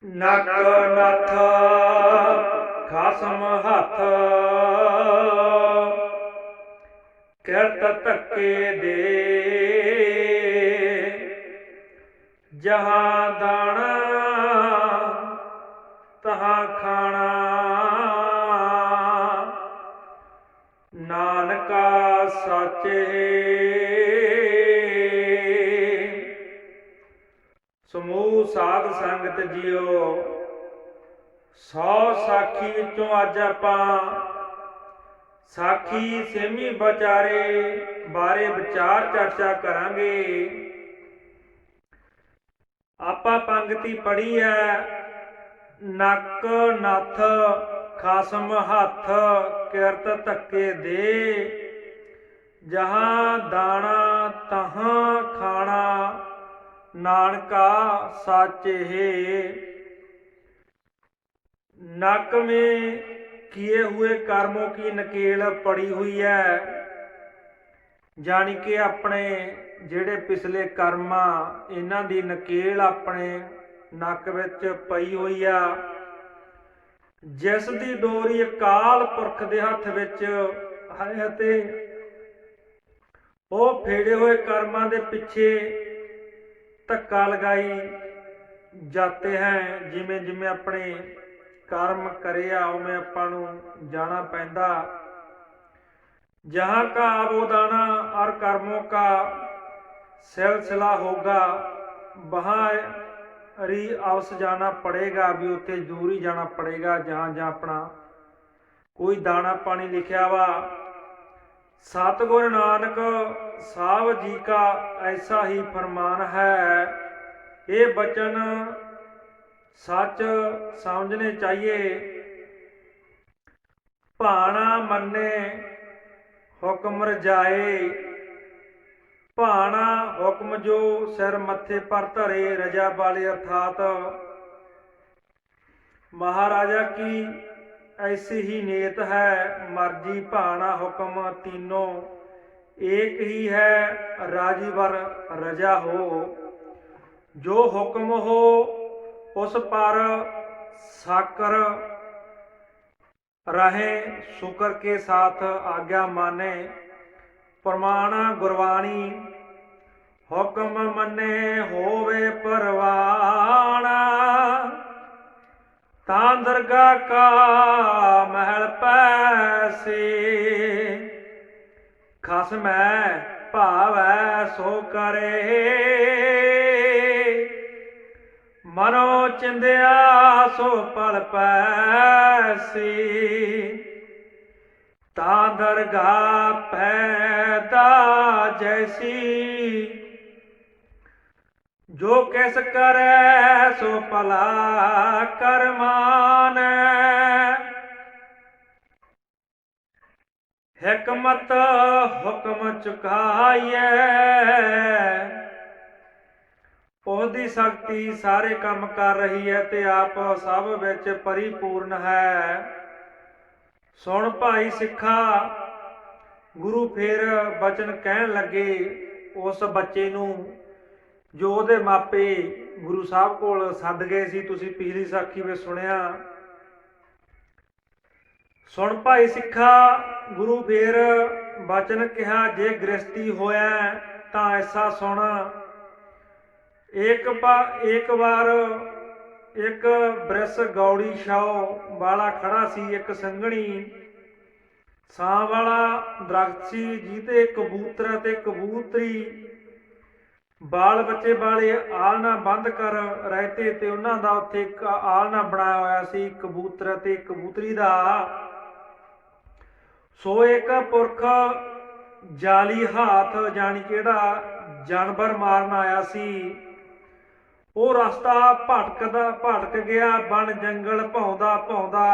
ਨਕ ਨੱਥ ਖਸਮ ਹੱਥ ਕਿਰਤ ਧੱਕੇ ਦੇ ਜਹਾਂ ਦਾਣਾ ਤਹਾਂ ਖਾਣਾ ਨਾਨਕਾ ਸਾਚੇ। ਸਮੂਹ ਸਾਧ ਸੰਗਤ ਜੀਓ, 100 ਸਾਖੀ ਵਿੱਚੋਂ ਅੱਜ ਆਪਾਂ ਸਾਖੀ ਸੇਮੀ ਵਿਚਾਰੇ ਬਾਰੇ ਵਿਚਾਰ ਚਰਚਾ ਕਰਾਂਗੇ। ਆਪਾਂ ਪੰਗਤੀ ਪੜ੍ਹੀ ਹੈ, ਨੱਕ ਨੱਥ ਖਸਮ ਹੱਥ ਕਿਰਤ ਧੱਕੇ ਦੇ ਜਹਾਂ ਦਾਣਾ ਤਹਾਂ ਖਾਣਾ नानका साचे है। नक में किए हुए कर्मों की नकेल पड़ी हुई है, जानी कि अपने ਜਿਹੜੇ पिछले कर्मा इन्हां दी नकेल अपने नक विच पई हुई आ, जिस दी डोरी अकाल पुरख दे हत्थ विच है ते ਉਹ फेड़े हुए कर्मां दे पिछे धक्का लगाई जाते हैं। जिमें जिमें अपने कर्म करे उमें आपां नूं जाना पैंदा। जहाँ का आवोदाना और कर्मों का सिलसिला होगा वहाँ री अवस जाना पड़ेगा, भी उत्थे दूर ही जाना पड़ेगा जहाँ जहाँ अपना कोई दाना पानी लिखा वा। सतगुरु नानक साहब जी का ऐसा ही फरमान है। ये वचन सच समझने चाहिए। भाना मन्ने हुक्म रजाए, भाना हुक्म जो सिर मत्थे पर धरे रजा वाले अर्थात महाराजा की ऐसी ही नेत है। मर्जी भाना हुक्म तीनों एक ही है, राजी वर रजा हो। जो हुक्म हो उस पर साकर रहे, शुक्र के साथ आज्ञा माने। प्रमाण गुरबाणी हुक्म मन्ने होवे परवाना, तां दरगाह का महल पैसे। खसमै भावै सो करे, मनो चिंदिया सो पल पैसी। तां दरगाह पैदा जैसी, जो किस करे सो भला कर मान। हिकमत हुक्म चुकाइए, ਉਹਦੀ शक्ति सारे काम कर रही है ते आप सब विच परिपूर्ण है। सुन भाई सिखा, गुरु फिर बचन कहन लगे उस बच्चे नूं जो ਉਹਦੇ मापे गुरु साहब कोल सद गए सी। तुसीं पिछली साखी में सुनिया। सुन भाई सिखा, गुरु फिर बचन कहा, जे गृहस्थी होया तां ऐसा सुन। एक बार एक बृस गौड़ी छाओ वाला खड़ा सी, एक संघणी सां वाला दरख्त सी, जिहते कबूतर ते कबूतरी बाल बच्चे वाले आलना बंद कर रहे थे। उन्हां दा उत्थे एक आलना बनाया होया सी कबूतर ते कबूतरी दा। सो एक पुरख जाली हाथ जानी किहड़ा जानवर मारन आया सी, ਉਹ ਰਸਤਾ ਭਟਕ ਗਿਆ। ਬਣ ਜੰਗਲ ਭੌਂਦਾ ਭੌਂਦਾ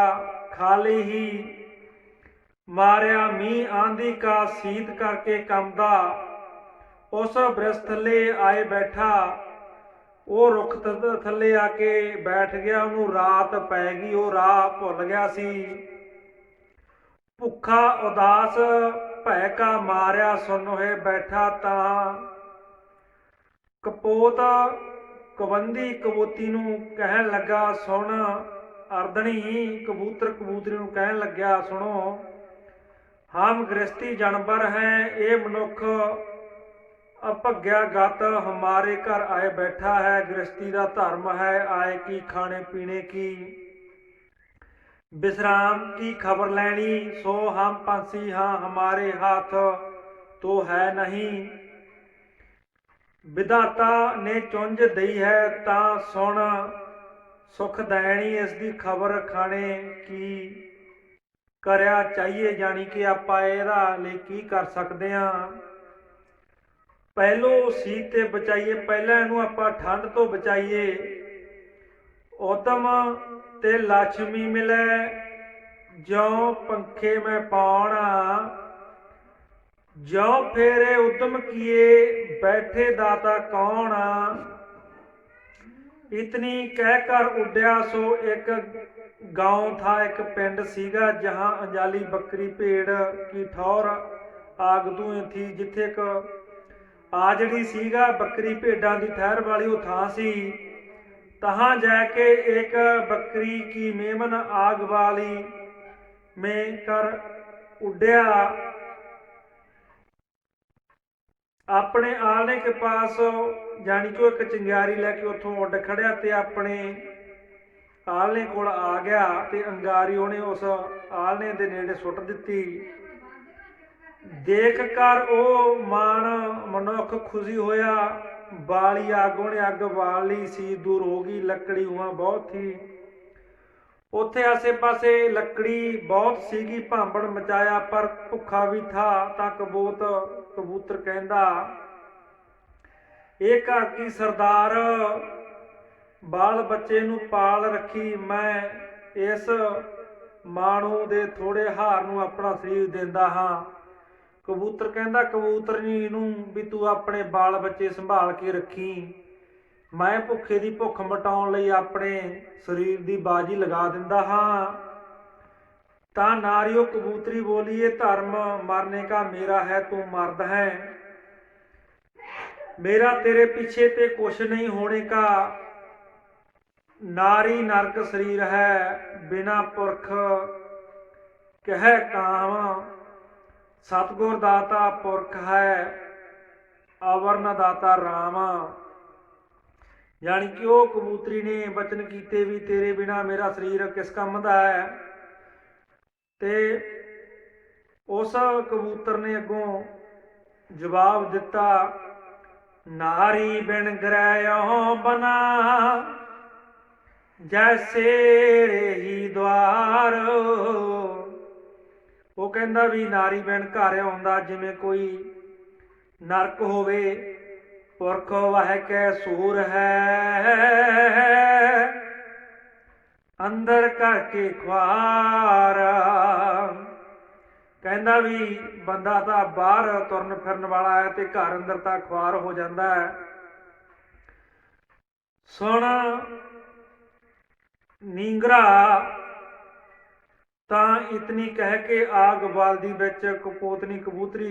ਖਾਲੀ ਹੀ ਮਾਰਿਆ ਮੀਂਹ ਆਂधी ਕਾ ਸੀਤ ਕਰਕੇ ਕੰਬਦਾ। ਉਸ ਬ੍ਰਿਸ਼ ਥੱਲੇ ਆਏ ਬੈਠਾ, ਉਹ ਰੁੱਖ ਥੱਲੇ ਆ ਕੇ ਬੈਠ ਗਿਆ। ਉਹਨੂੰ ਰਾਤ ਪੈ ਗਈ, ਉਹ ਰਾਹ ਭੁੱਲ ਗਿਆ ਸੀ। ਭੁੱਖਾ ਉਦਾਸ ਭੈ ਕਾ ਮਾਰਿਆ ਸੁਣ ਹੋਏ ਬੈਠਾ ਤਾਂ ਕਪੋਤ ਕਬੰਦੀ ਕਬੂਤੀ ਨੂੰ ਕਹਿਣ ਲੱਗਾ, ਸੁਣ ਅਰਦਣੀ। ਕਬੂਤਰ ਕਬੂਤਰੀ ਨੂੰ ਕਹਿਣ ਲੱਗਿਆ, ਸੁਣੋ, ਹਮ ਗ੍ਰਸਤੀ ਜਾਨਵਰ ਹੈ, ਇਹ ਮਨੁੱਖ ਅਭੱਗਿਆ ਗਤ ਹਮਾਰੇ ਘਰ ਆਏ बैठा है। गृहस्थी का धर्म है, आए की खाने पीने की, विश्राम की खबर लैनी। सो हम पंछी हाँ, हमारे हाथ तो है नहीं। विधाता ने चुंझ दई है ता सुन, सुख दैनी इसकी खबर खाने की करिया चाहिए। जानी कि आपां इहदा लई की कर सकते हाँ। ਪਹਿਲੋ ਸੀਤ ਤੇ ਬਚਾਈਏ, ਪਹਿਲਾਂ ਇਹਨੂੰ ਆਪਾਂ ਠੰਡ ਤੋਂ ਬਚਾਈਏ। ਉਦਮ ਤੇ ਲక్ష్ਮੀ ਮਿਲੇ, ਜਿਉ ਪੰਖੇ ਮੈਂ ਪਾਉਣਾ। ਜਿਉ ਫੇਰੇ ਉਦਮ ਕੀਏ, ਬੈਠੇ ਦਾਤਾ ਕੌਣ। ਇਤਨੀ ਕਹਿ ਕਰ ਉੱਡਿਆ ਸੋ ਇੱਕ गांव था, एक पिंड सीगा, जहां अंजाली बकरी भेड़ की ठौर आगतूए थी। जिथे एक आजड़ी सीगा, बकरी भेड़ां दी ठहर वाली वो थां सी। तहां जाके एक बकरी की मेमन आग वाली में कर उड्या। अपने आलने के पास जानी कि एक चिंगारी लैके उथों उड खड़िया ते अपने आलने कोल आ गया ते अंगारी उहने उस आलने दे नेड़े सुट दित्ती। देख कर ਉਹ ਮਾਣ ਮਨੁੱਖ खुशी होया, बाली अग ਉਹਨੇ अग बाल ली सी, दूर हो गई लकड़ी उहाँ बहुत थी। ਉੱਥੇ ਆਸੇ ਪਾਸੇ ਲੱਕੜੀ ਬਹੁਤ ਸੀਗੀ, ਭਾਂਬੜ ਮਚਾਇਆ ਪਰ ਭੁੱਖਾ ਵੀ ਥਾ। ਤਾਂ ਕਬੂਤਰ ਕਹਿੰਦਾ, ਇਹ ਘਰ ਕੀ ਸਰਦਾਰ, बाल बच्चे नूं पाल रखी। मैं इस माणू दे थोड़े हार नूं अपना शरीर देंदा हाँ। कबूतर कहंदा कबूतरनी नूं भी तू अपने बाल बच्चे संभाल के रखी, मैं भुखे दी भुख मिटाउण लई अपने शरीर दी बाजी लगा दिंदा हाँ। तां नारियो कबूतरी बोली, ये धर्म मरने का मेरा है, तू मर्द है, मेरा तेरे पीछे ते कुछ नहीं होने का। नारी नरक शरीर है, बिना पुरख कह काम। सतगुर दाता पुरख है, अवर्ण दाता राम। यानी कि वो कबूतरी ने बचन कीते भी तेरे बिना मेरा शरीर किस काम दा है। ते उस कबूतर ने अगों जवाब दिता, नारी बिन ग्रह बना, जैसे ही द्वार। वो कहंदा भी नारी बिन घर आउंदा जिवें कोई नरक होवे, पुरख वह कै सूर है, अंदर करके ख्वार। कहंदा भी बंदा तां बाहर तुरन फिरन वाला है ते घर अंदर तां ख्वार हो जांदा है। सुण नींगरा। ਤਾਂ ਇਤਨੀ ਕਹਿ ਕੇ ਆਗ ਬਾਲਦੀ ਵਿੱਚ ਕਪੋਤਨੀ ਕਬੂਤਰੀ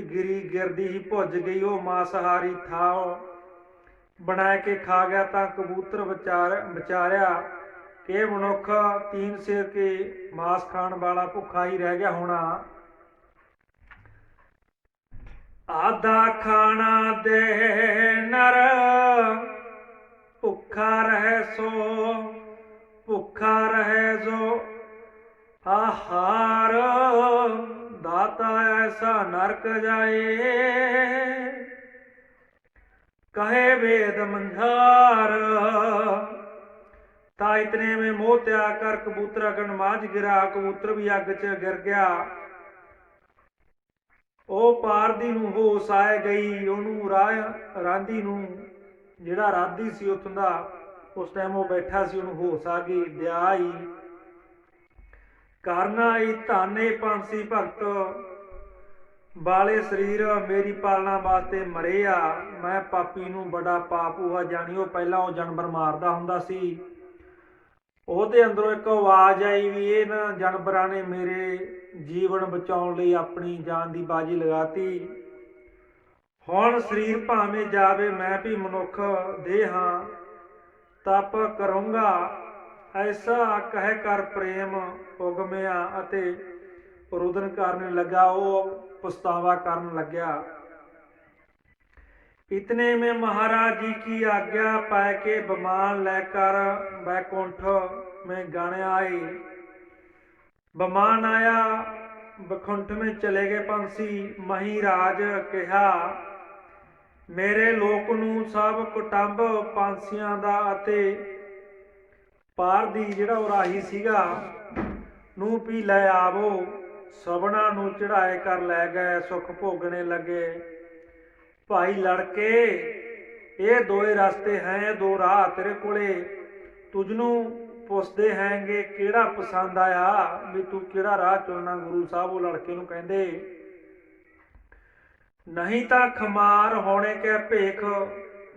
ਗਿਰਦੀ ਹੀ ਭੁੱਜ ਗਈ। ਉਹ ਮਾਂਸਾਹਾਰੀ ਥਾ, ਬਣਾ ਕੇ ਖਾ ਗਿਆ। ਤਾਂ ਕਬੂਤਰ ਵਿਚਾਰਿਆ ਕਿ ਮਨੁੱਖ ਤੀਨ ਸਿਰ ਕੇ ਮਾंस ਖਾਣ ਵਾਲਾ ਭੁੱਖਾ ਹੀ ਰਹਿ ਗਿਆ ਹੋਣਾ। ਆਧਾ ਖਾਣਾ ਦੇ ਨਰ, ਭੁੱਖਾ ਰਹਿ ਸੋ ਭੁੱਖਾ ਰਹਿ ਜੋ आहार। दाता ऐसा नरक जाए, कहे वेद मंझार। ता इतने में मोह त्याग कर कबूतर अगन मांझ गिरा। कबूतर भी अग च गिर गया। ਉਹ ਪਾਰਦੀ ਨੂੰ ਹੋਸ਼ ਆਏ ਗਈ। ਉਹਨੂੰ ਰਾਂਦੀ ਨੂੰ ਜਿਹੜਾ ਰਾਧੀ ਸੀ ਉੱਥੋਂ ਦਾ, ਉਸ ਟਾਈਮ ਉਹ ਬੈਠਾ ਸੀ, ਉਹਨੂੰ ਹੋਸ਼ ਆ ਗਈ। ਦਇਆ ਆਈ, ਕਰਨਾ ਆਈ, ਧਾਨੇ ਪੰਛੀ ਭਗਤ ਵਾਲੇ ਸਰੀਰ ਮੇਰੀ ਪਾਲਣਾ ਵਾਸਤੇ ਮਰੇ ਆ। ਮੈਂ ਪਾਪੀ ਨੂੰ ਬੜਾ ਪਾਪ ਹੋਆ। ਜਾਣੀ ਉਹ ਪਹਿਲਾਂ ਉਹ ਜਾਨਵਰ ਮਾਰਦਾ ਹੁੰਦਾ ਸੀ। ਉਹਦੇ ਅੰਦਰੋਂ ਇੱਕ ਆਵਾਜ਼ ਆਈ ਵੀ ਇਹਨਾਂ ਜਾਨਵਰਾਂ ਨੇ ਮੇਰੇ ਜੀਵਨ ਬਚਾਉਣ ਲਈ ਆਪਣੀ ਜਾਨ ਦੀ ਬਾਜੀ ਲਗਾਤੀ। ਹੁਣ ਸਰੀਰ ਭਾਵੇਂ ਜਾਵੇ, ਮੈਂ ਵੀ ਮਨੁੱਖ ਦੇਹ ਹਾਂ, ਤਪ ਕਰੂੰਗਾ। ਐਸਾ ਕਹਿ ਕਰ ਪ੍ਰੇਮ ਉਗਮਿਆ ਅਤੇ ਰੁਦਨ ਕਰਨ ਲੱਗਾ, ਉਹ ਪਛਤਾਵਾ ਕਰਨ ਲੱਗਿਆ। इतने में महाराज जी की आज्ञा पाए के विमान लेकर बैकुंठ में गाने आए। विमान आया, बैकुंठ में चले गए पंछी। महिराज कहा, मेरे लोक ਨੂੰ ਸਭ ਕੁਟੰਬ ਪੰਛੀਆਂ ਦਾ ਅਤੇ ਪਾਰ ਦੀ ਜਿਹੜਾ ਉਰਾਹੀ ਸੀਗਾ ਨੂੰ ਵੀ ਲੈ ਆਵੋ। ਸਭਨਾਂ ਨੂੰ ਚੜਾਏ ਕਰ ਲੈ ਗਏ, ਸੁਖ ਭੋਗਣੇ ਲੱਗੇ। ਭਾਈ ਲੜਕੇ ਇਹ ਦੋਏ ਰਸਤੇ ਹੈ, ਦੋ ਰਾਹ ਤੇਰੇ ਕੋਲੇ। ਤੁਝਨੂੰ ਪੁੱਛਦੇ ਹੈਗੇ ਕਿਹੜਾ ਪਸੰਦ ਆਇਆ, ਵੀ ਤੂੰ ਕਿਹੜਾ ਰਾਹ ਚੁਣਨਾ। ਗੁਰੂ ਸਾਹਿਬ ਉਹ ਲੜਕੇ ਨੂੰ ਕਹਿੰਦੇ, ਨਹੀਂ ਤਾਂ ਖਮਾਰ ਹੋਣੇ ਕੇ ਭੇਖ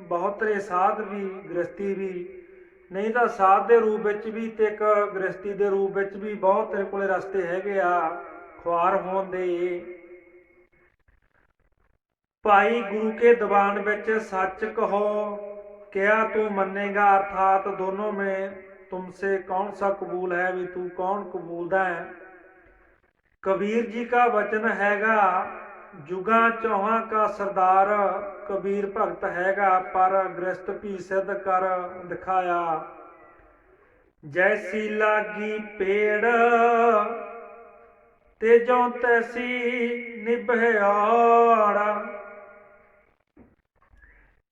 ਬਹੁਤਰੇ ਸਾਧ ਵੀ ਗ੍ਰਸਤੀ ਵੀ। ਨਹੀਂ ਤਾਂ ਸਾਧ ਦੇ ਰੂਪ ਵਿੱਚ ਵੀ ਤੇ ਇੱਕ ਗ੍ਰਸਤੀ ਦੇ ਰੂਪ ਵਿੱਚ ਵੀ ਬਹੁਤ ਤੇਰੇ ਕੋਲੇ ਰਸਤੇ ਹੈਗੇ ਆ ਖੁਆਰ ਹੋਣ ਦੇ। ਭਾਈ ਗੁਰੂ ਕੇ ਦੀਵਾਨ ਵਿੱਚ ਸੱਚ ਕਹੋ, ਕਿਆ ਤੂੰ ਮੰਨੇਗਾ। ਅਰਥਾਤ ਦੋਨੋਂ में तुमसे कौन सा कबूल है, भी तू कौन कबूलदा है। कबीर जी का वचन हैगा, जुगा चौहां का सरदार। कबीर भगत हैगा पर गृहस्थ भी सिद्ध कर दिखाया। जैसी लागी पेड़ तेजों तैसी निभयाड़।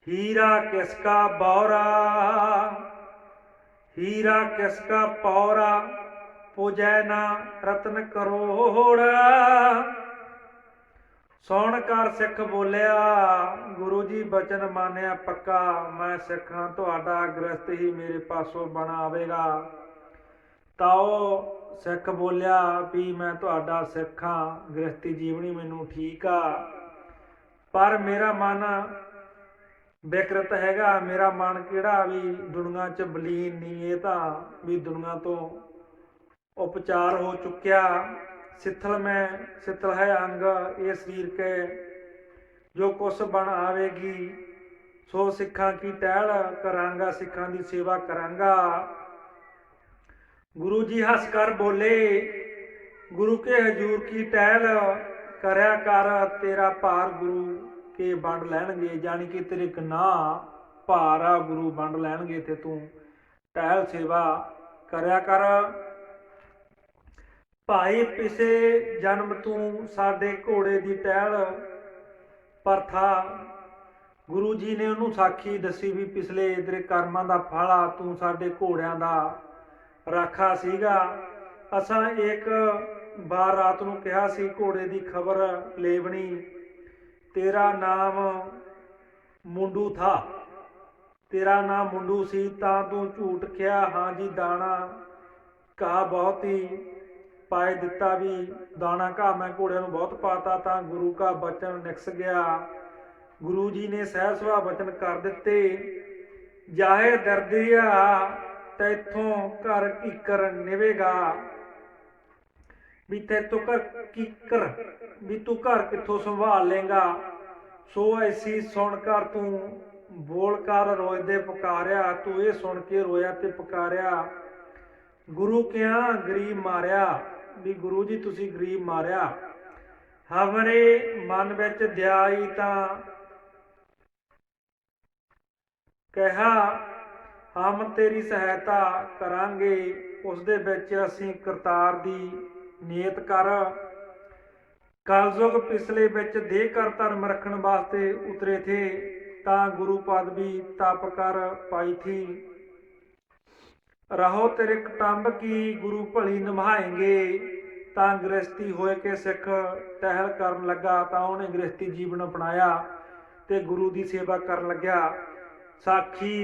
हीरा किसका बौरा, हीरा किसका पौरा। पूजै ना रतन करोड़। सुन कर सिख बोलिया, गुरु जी बचन मानिया पक्का। मैं सिख हाँ, तुहाडा गृहस्थ ही मेरे पासों बना आवेगा। ताओ सिख बोलिया भी मैं तुहाडा सिख हाँ, गृहस्थी जीवनी मैनू ठीक आ, पर मेरा मन विकृत हैगा। मेरा मन किहड़ा भी दुनिया च बलीन नहीं, ये तो भी दुनिया तो उपचार हो चुकिया। सिथल में सिथल है अंग, ये शरीर के जो कुछ बन आवेगी। सो सिखा की टहल करांगा, सिखा की सेवा करांगा। गुरु जी हंस कर बोले, गुरु के हजूर की टहल करया कर, तेरा भार गुरु के वंड लैणगे। जानी कि तेरे गनाह भार आ गुरु वंड लैणगे, ते तू टहल सेवा करया कर। भाई पिछे जन्म तू साडे घोड़े की टहल पर था। गुरु जी ने उन्होंने साखी दसी भी पिछले तेरे कर्मां दा फल आ, तू साडे घोड़ियां दा राखा सीगा। असां एक बार रात नूं कहा सी घोड़े की खबर लेवनी, तेरा नाम मुंडू था। तेरा नाम मुंडू सी तां तू झूठ किया। हाँ जी, दाना घाह बहुत ही पाए दिता, भी दाना घाह मैं घोड़े नूं बहुत पाता, तां गुरु का बचन निकस गया। गुरु जी ने सहज सुभा वचन कर दिते, जाहे दर्दिया तैथों घर कीकर निवेगा। भी तैथों घर कीकर, भी तू घर कित्थों संभाल लेंगा। सो ऐसी सुन कर तू बोल कर रोयदे पुकारिया। तू ये सुन के रोया ते पुकारिया, गुरु क्या गरीब मारिया। भी गुरु जी तुसी गरीब मारिया। हमरे मन विच दया आई तां कहा, हम तेरी सहायता करांगे। उस दे विच असीं करतार दी नीयत कर। कलयुग पिछले विच देह कर धर्म रखण वास्ते उतरे थे, तां गुरु पद भी तप कर पाई थी। रहो तेरे कटंब की गुरु भली निभाएंगे। तां गृहस्थी होए के सिख टहल करन लगा, तां उहने गृहस्थी जीवन अपनाया ते गुरु की सेवा करन लग्या। साखी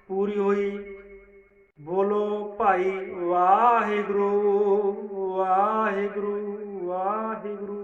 पूरी हुई। बोलो भाई वाहिगुरू वाहिगुरू वाहिगुरू।